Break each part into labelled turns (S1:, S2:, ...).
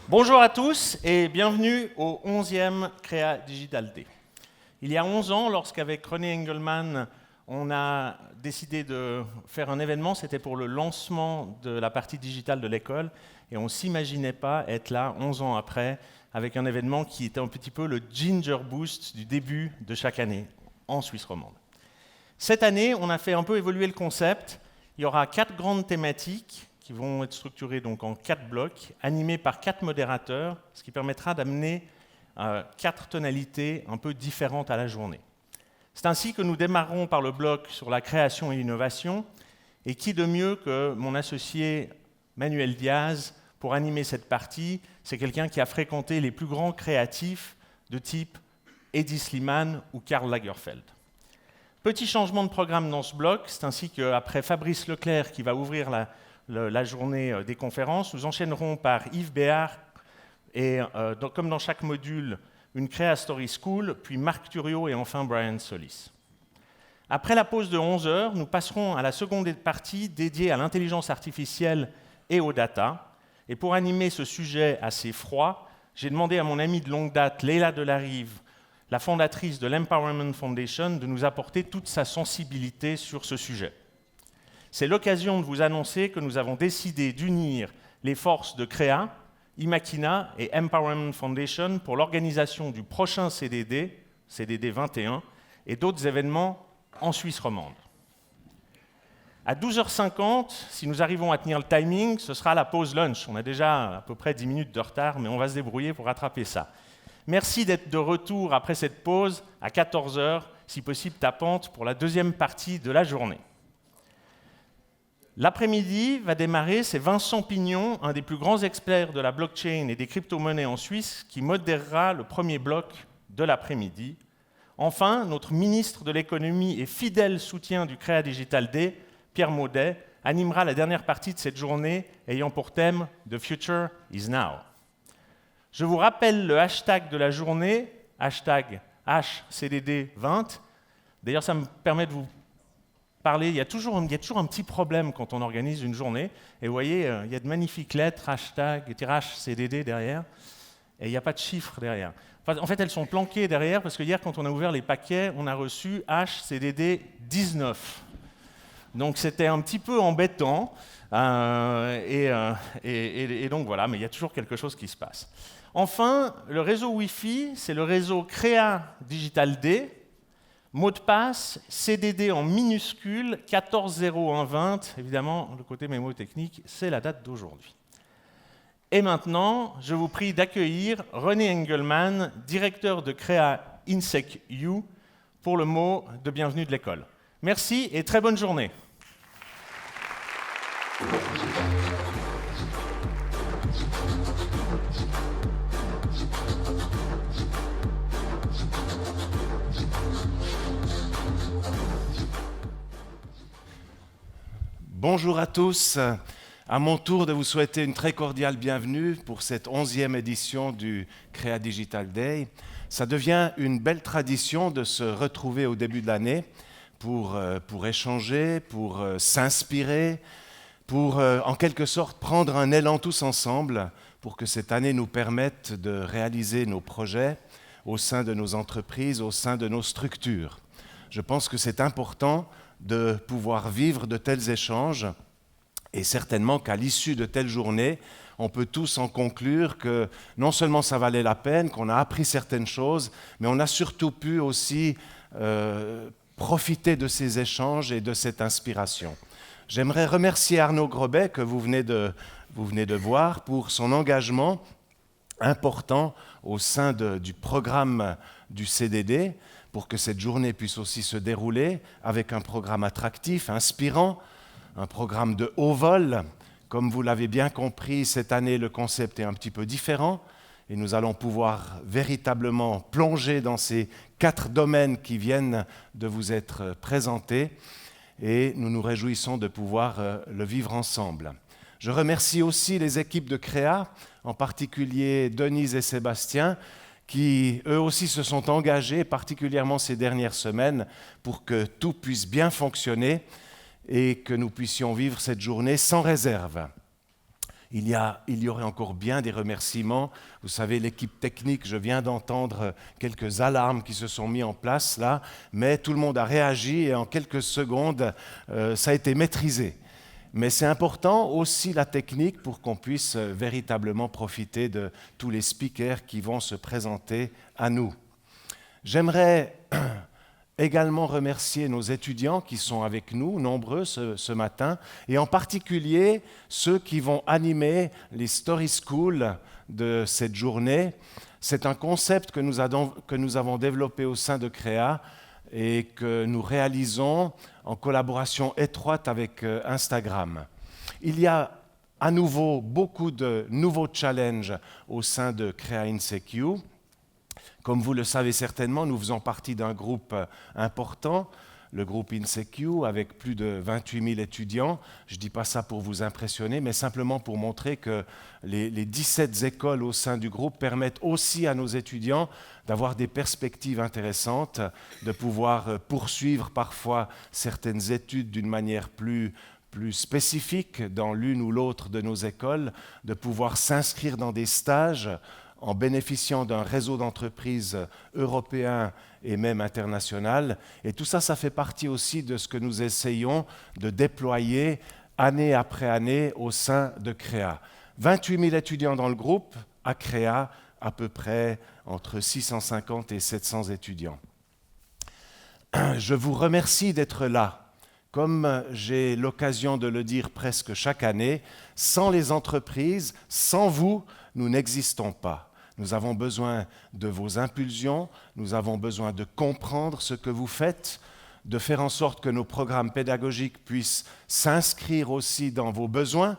S1: Bonjour à tous et bienvenue au 11e Créa Digital Day. Il y a 11 ans, lorsqu'avec René Engelmann, on a décidé de faire un événement, c'était pour le lancement de la partie digitale de l'école, et on ne s'imaginait pas être là 11 ans après, avec un événement qui était un petit peu le Ginger Boost du début de chaque année en Suisse romande. Cette année, on a fait un peu évoluer le concept. Il y aura 4 grandes thématiques qui vont être structurés donc en 4 blocs, animés par 4 modérateurs, ce qui permettra d'amener 4 tonalités un peu différentes à la journée. C'est ainsi que nous démarrerons par le bloc sur la création et l'innovation, et qui de mieux que mon associé Manuel Diaz pour animer cette partie, c'est quelqu'un qui a fréquenté les plus grands créatifs de type Hedi Slimane ou Karl Lagerfeld. Petit changement de programme dans ce bloc, c'est ainsi qu'après Fabrice Leclerc qui va ouvrir la journée des conférences, nous enchaînerons par Yves Béard et, comme dans chaque module, une Créa Story School, puis Marc Thuriot et enfin Brian Solis. Après la pause de 11 heures, nous passerons à la seconde partie dédiée à l'intelligence artificielle et aux data. Et pour animer ce sujet assez froid, j'ai demandé à mon amie de longue date, Leila Delarive, la fondatrice de l'Empowerment Foundation, de nous apporter toute sa sensibilité sur ce sujet. C'est l'occasion de vous annoncer que nous avons décidé d'unir les forces de Créa, Imakina et Empowerment Foundation pour l'organisation du prochain CDD, CDD 21, et d'autres événements en Suisse romande. À 12h50, si nous arrivons à tenir le timing, ce sera la pause lunch. On a déjà à peu près 10 minutes de retard, mais on va se débrouiller pour rattraper ça. Merci d'être de retour après cette pause à 14h, si possible tapante, pour la deuxième partie de la journée. L'après-midi va démarrer, c'est Vincent Pignon, un des plus grands experts de la blockchain et des crypto-monnaies en Suisse, qui modérera le premier bloc de l'après-midi. Enfin, notre ministre de l'économie et fidèle soutien du Créa Digital Day, Pierre Maudet, animera la dernière partie de cette journée ayant pour thème « The future is now ». Je vous rappelle le hashtag de la journée, hashtag HCDD20. D'ailleurs, ça me permet de vous parler. Il y a toujours un petit problème quand on organise une journée. Et vous voyez, il y a de magnifiques lettres, hashtag, HCDD derrière, et il n'y a pas de chiffres derrière. Enfin, en fait, elles sont planquées derrière, parce que hier, quand on a ouvert les paquets, on a reçu HCDD 19. Donc c'était un petit peu embêtant, et donc voilà, mais il y a toujours quelque chose qui se passe. Enfin, le réseau Wi-Fi, c'est le réseau Créa Digital Day. Mot de passe, CDD en minuscule, 140120. Évidemment, le côté mémotechnique, c'est la date d'aujourd'hui. Et maintenant, je vous prie d'accueillir René Engelmann, directeur de Créa InSecU, pour le mot de bienvenue de l'école. Merci et très bonne journée.
S2: Bonjour à tous. À mon tour de vous souhaiter une très cordiale bienvenue pour cette 11e édition du Créa Digital Day. Ça devient une belle tradition de se retrouver au début de l'année pour échanger, pour s'inspirer, pour en quelque sorte prendre un élan tous ensemble pour que cette année nous permette de réaliser nos projets au sein de nos entreprises, au sein de nos structures. Je pense que c'est important de pouvoir vivre de tels échanges et certainement qu'à l'issue de telles journées, on peut tous en conclure que non seulement ça valait la peine, qu'on a appris certaines choses, mais on a surtout pu aussi profiter de ces échanges et de cette inspiration. J'aimerais remercier Arnaud Grobet, que vous venez de voir, pour son engagement important au sein du programme du CDD, pour que cette journée puisse aussi se dérouler avec un programme attractif, inspirant, un programme de haut vol. Comme vous l'avez bien compris, cette année, le concept est un petit peu différent et nous allons pouvoir véritablement plonger dans ces 4 domaines qui viennent de vous être présentés et nous nous réjouissons de pouvoir le vivre ensemble. Je remercie aussi les équipes de Créa, en particulier Denise et Sébastien, qui eux aussi se sont engagés, particulièrement ces dernières semaines, pour que tout puisse bien fonctionner et que nous puissions vivre cette journée sans réserve. Il y aurait encore bien des remerciements. Vous savez, l'équipe technique, je viens d'entendre quelques alarmes qui se sont mises en place là, mais tout le monde a réagi et en quelques secondes, ça a été maîtrisé. Mais c'est important aussi la technique pour qu'on puisse véritablement profiter de tous les speakers qui vont se présenter à nous. J'aimerais également remercier nos étudiants qui sont avec nous, nombreux ce matin, et en particulier ceux qui vont animer les Story Schools de cette journée. C'est un concept que nous avons développé au sein de Créa et que nous réalisons en collaboration étroite avec Instagram. Il y a à nouveau beaucoup de nouveaux challenges au sein de Créa InSecu. Comme vous le savez certainement, nous faisons partie d'un groupe important, le groupe InSecu, avec plus de 28 000 étudiants. Je ne dis pas ça pour vous impressionner, mais simplement pour montrer que les 17 écoles au sein du groupe permettent aussi à nos étudiants d'avoir des perspectives intéressantes, de pouvoir poursuivre parfois certaines études d'une manière plus spécifique dans l'une ou l'autre de nos écoles, de pouvoir s'inscrire dans des stages en bénéficiant d'un réseau d'entreprises européen et même international. Et tout ça, ça fait partie aussi de ce que nous essayons de déployer année après année au sein de Créa. 28 000 étudiants dans le groupe, à Créa, à peu près entre 650 et 700 étudiants. Je vous remercie d'être là. Comme j'ai l'occasion de le dire presque chaque année, sans les entreprises, sans vous, nous n'existons pas. Nous avons besoin de vos impulsions, nous avons besoin de comprendre ce que vous faites, de faire en sorte que nos programmes pédagogiques puissent s'inscrire aussi dans vos besoins,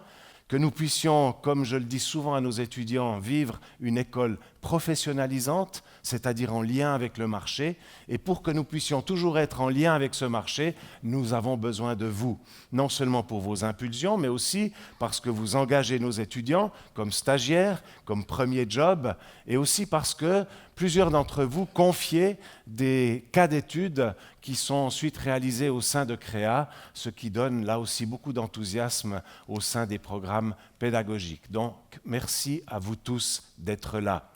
S2: que nous puissions, comme je le dis souvent à nos étudiants, vivre une école professionnalisante, c'est-à-dire en lien avec le marché. Et pour que nous puissions toujours être en lien avec ce marché, nous avons besoin de vous, non seulement pour vos impulsions, mais aussi parce que vous engagez nos étudiants comme stagiaires, comme premier job, et aussi parce que plusieurs d'entre vous confiez des cas d'études qui sont ensuite réalisés au sein de Créa, ce qui donne là aussi beaucoup d'enthousiasme au sein des programmes pédagogiques. Donc, merci à vous tous d'être là.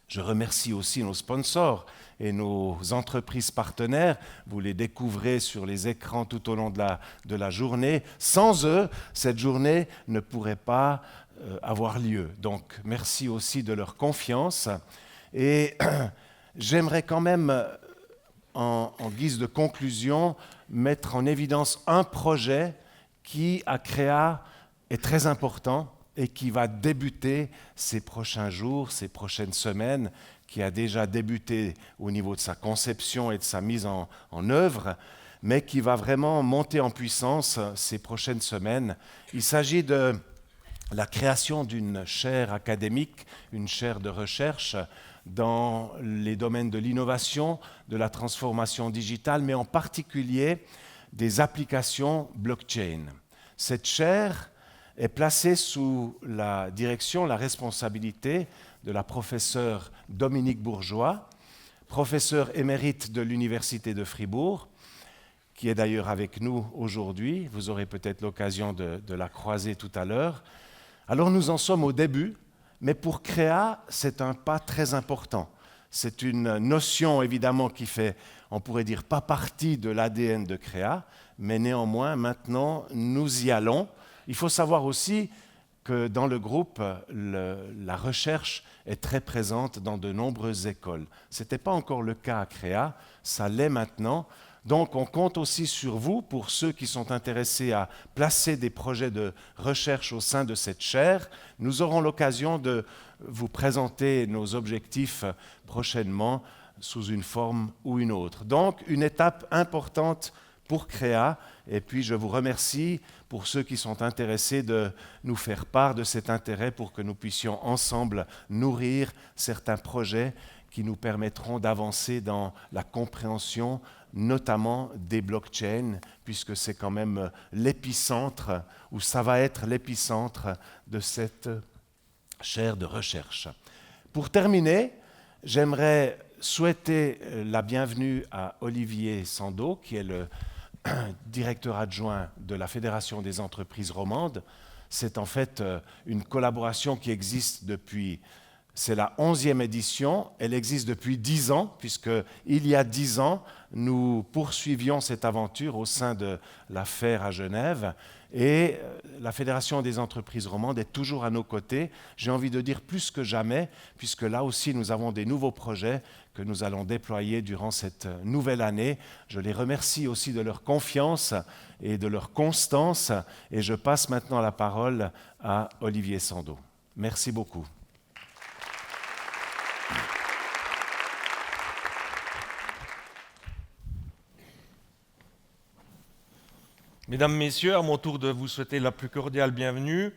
S2: Je remercie aussi nos sponsors et nos entreprises partenaires. Vous les découvrez sur les écrans tout au long de la journée. Sans eux, cette journée ne pourrait pas avoir lieu. Donc, merci aussi de leur confiance. Et j'aimerais quand même, en guise de conclusion, mettre en évidence un projet qui, à Créa, est très important et qui va débuter ces prochains jours, ces prochaines semaines, qui a déjà débuté au niveau de sa conception et de sa mise en œuvre, mais qui va vraiment monter en puissance ces prochaines semaines. Il s'agit de la création d'une chaire académique, une chaire de recherche dans les domaines de l'innovation, de la transformation digitale, mais en particulier des applications blockchain. Cette chaire est placée sous la direction, la responsabilité de la professeure Dominique Bourgeois, professeure émérite de l'Université de Fribourg, qui est d'ailleurs avec nous aujourd'hui. Vous aurez peut-être l'occasion de la croiser tout à l'heure. Alors nous en sommes au début, mais pour Créa, c'est un pas très important. C'est une notion évidemment qui fait, on pourrait dire, pas partie de l'ADN de Créa, mais néanmoins, maintenant, nous y allons. Il faut savoir aussi que dans le groupe, la recherche est très présente dans de nombreuses écoles. Ce n'était pas encore le cas à Créa, ça l'est maintenant. Donc on compte aussi sur vous, pour ceux qui sont intéressés à placer des projets de recherche au sein de cette chaire. Nous aurons l'occasion de vous présenter nos objectifs prochainement sous une forme ou une autre. Donc une étape importante pour Créa, et puis je vous remercie pour ceux qui sont intéressés de nous faire part de cet intérêt pour que nous puissions ensemble nourrir certains projets qui nous permettront d'avancer dans la compréhension notamment des blockchains, puisque c'est quand même l'épicentre, ou ça va être l'épicentre de cette chaire de recherche. Pour terminer, j'aimerais souhaiter la bienvenue à Olivier Sandeau, qui est le directeur adjoint de la Fédération des entreprises romandes. C'est en fait une collaboration qui existe depuis, c'est la 11e édition, elle existe depuis 10 ans, puisqu'il y a 10 ans, nous poursuivions cette aventure au sein de la FER à Genève, et la Fédération des entreprises romandes est toujours à nos côtés, j'ai envie de dire plus que jamais, puisque là aussi nous avons des nouveaux projets que nous allons déployer durant cette nouvelle année. Je les remercie aussi de leur confiance et de leur constance, et je passe maintenant la parole à Olivier Sandeau. Merci beaucoup.
S3: Mesdames, Messieurs, à mon tour de vous souhaiter la plus cordiale bienvenue,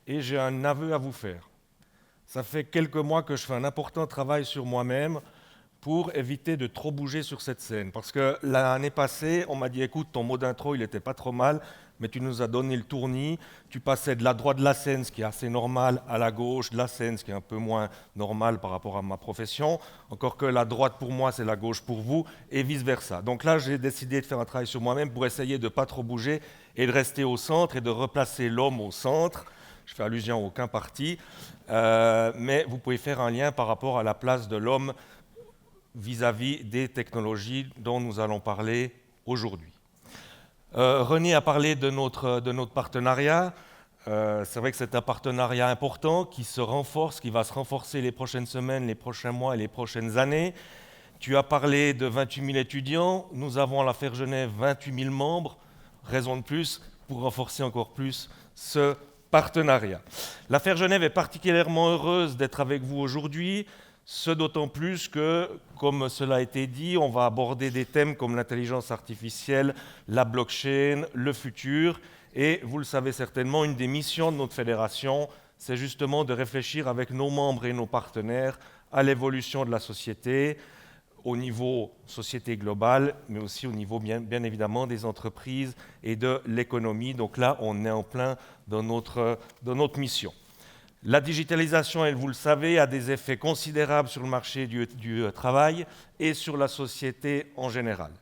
S3: et j'ai un aveu à vous faire. Ça fait quelques mois que je fais un important travail sur moi-même pour éviter de trop bouger sur cette scène. Parce que l'année passée, on m'a dit « Écoute, ton mot d'intro, il n'était pas trop mal, mais tu nous as donné le tournis. Tu passais de la droite de la scène, ce qui est assez normal, à la gauche de la scène, ce qui est un peu moins normal par rapport à ma profession. Encore que la droite pour moi, c'est la gauche pour vous, et vice-versa. » Donc là, j'ai décidé de faire un travail sur moi-même pour essayer de ne pas trop bouger et de rester au centre et de replacer l'homme au centre. Je fais allusion à aucun parti, mais vous pouvez faire un lien par rapport à la place de l'homme vis-à-vis des technologies dont nous allons parler aujourd'hui. René a parlé de notre partenariat. C'est vrai que c'est un partenariat important qui se renforce, qui va se renforcer les prochaines semaines, les prochains mois et les prochaines années. Tu as parlé de 28 000 étudiants. Nous avons à la FER Genève 28 000 membres. Raison de plus pour renforcer encore plus ce partenariat. La FER Genève est particulièrement heureuse d'être avec vous aujourd'hui. Ce d'autant plus que, comme cela a été dit, on va aborder des thèmes comme l'intelligence artificielle, la blockchain, le futur. Et vous le savez certainement, une des missions de notre fédération, c'est justement de réfléchir avec nos membres et nos partenaires à l'évolution de la société, au niveau société globale, mais aussi au niveau bien évidemment des entreprises et de l'économie. Donc là, on est en plein dans notre mission. La digitalisation, vous le savez, a des effets considérables sur le marché du travail et sur la société en général.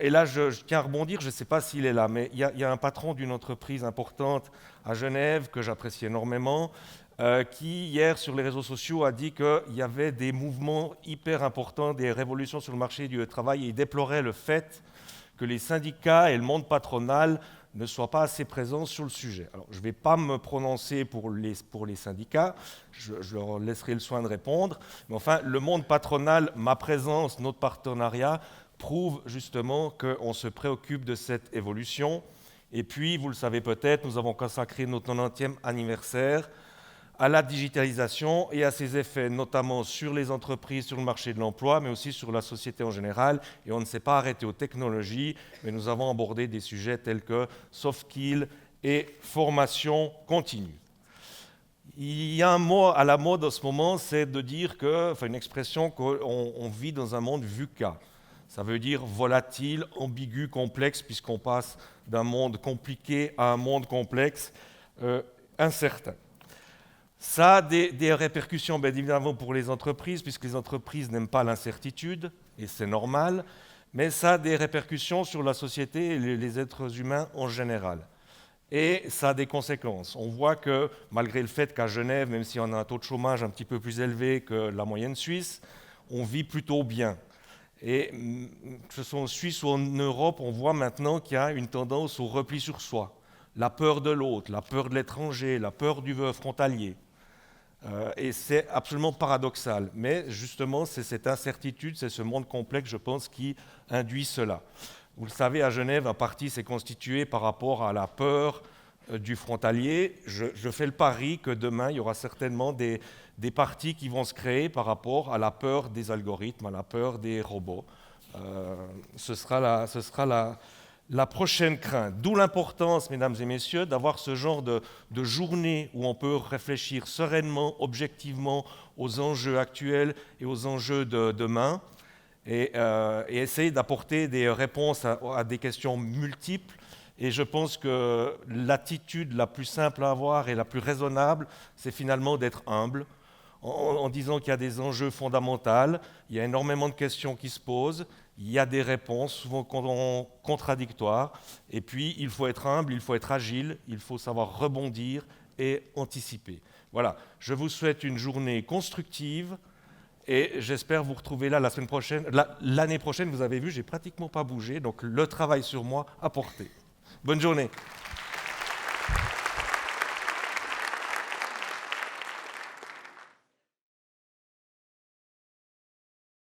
S3: Et là, je tiens à rebondir, je ne sais pas s'il est là, mais il y a un patron d'une entreprise importante à Genève que j'apprécie énormément, qui, hier, sur les réseaux sociaux, a dit qu'il y avait des mouvements hyper importants, des révolutions sur le marché du travail, et il déplorait le fait que les syndicats et le monde patronal ne soient pas assez présents sur le sujet. Alors, je ne vais pas me prononcer pour les syndicats, je leur laisserai le soin de répondre, mais enfin, le monde patronal, ma présence, notre partenariat, prouve justement qu'on se préoccupe de cette évolution. Et puis, vous le savez peut-être, nous avons consacré notre 90e anniversaire à la digitalisation et à ses effets, notamment sur les entreprises, sur le marché de l'emploi, mais aussi sur la société en général. Et on ne s'est pas arrêté aux technologies, mais nous avons abordé des sujets tels que soft skills et formation continue. Il y a un mot à la mode en ce moment, c'est de dire une expression qu'on vit dans un monde VUCA. Ça veut dire volatile, ambigu, complexe, puisqu'on passe d'un monde compliqué à un monde complexe, incertain. Ça a des répercussions, bien évidemment, pour les entreprises, puisque les entreprises n'aiment pas l'incertitude, et c'est normal, mais ça a des répercussions sur la société et les êtres humains en général. Et ça a des conséquences. On voit que, malgré le fait qu'à Genève, même si on a un taux de chômage un petit peu plus élevé que la moyenne suisse, on vit plutôt bien. Et que ce soit en Suisse ou en Europe, on voit maintenant qu'il y a une tendance au repli sur soi. La peur de l'autre, la peur de l'étranger, la peur du frontalier. Et c'est absolument paradoxal. Mais justement, c'est cette incertitude, c'est ce monde complexe, je pense, qui induit cela. Vous le savez, à Genève, un parti s'est constitué par rapport à la peur du frontalier. Je fais le pari que demain, il y aura certainement des partis qui vont se créer par rapport à la peur des algorithmes, à la peur des robots. Ce sera la prochaine crainte. D'où l'importance, mesdames et messieurs, d'avoir ce genre de journée où on peut réfléchir sereinement, objectivement aux enjeux actuels et aux enjeux de demain et essayer d'apporter des réponses à des questions multiples. Et je pense que l'attitude la plus simple à avoir et la plus raisonnable, c'est finalement d'être humble, en disant qu'il y a des enjeux fondamentaux, il y a énormément de questions qui se posent, il y a des réponses souvent contradictoires, et puis il faut être humble, il faut être agile, il faut savoir rebondir et anticiper. Voilà, je vous souhaite une journée constructive et j'espère vous retrouver là la semaine prochaine. L'année prochaine, vous avez vu, j'ai pratiquement pas bougé, donc le travail sur moi a porté. Bonne journée.